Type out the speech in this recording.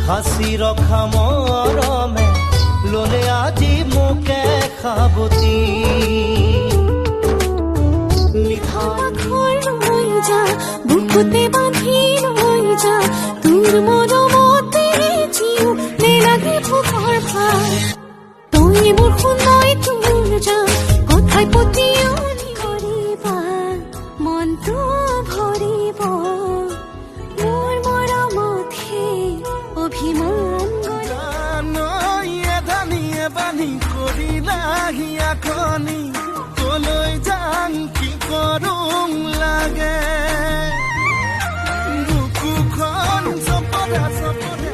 সাঁচি ৰখা মৰমে ললে আজি মোকে সাৱটি বুকুতে বাঁধি লৈ যা তোৰ মৰমতে জিও নেলাগে ভোকৰ ভাৰ তই মোৰ শুনাই তোৰ যা কথাই প্ৰতি কৰিবা মনটো ভৰিব মোৰ মৰমতহে অভিমান ধানিয়ে বান্ধি কৰিলাহি আখনি কলৈ যাম কি কৰোঁ লাগে বুকুখন চপৰা চপৰা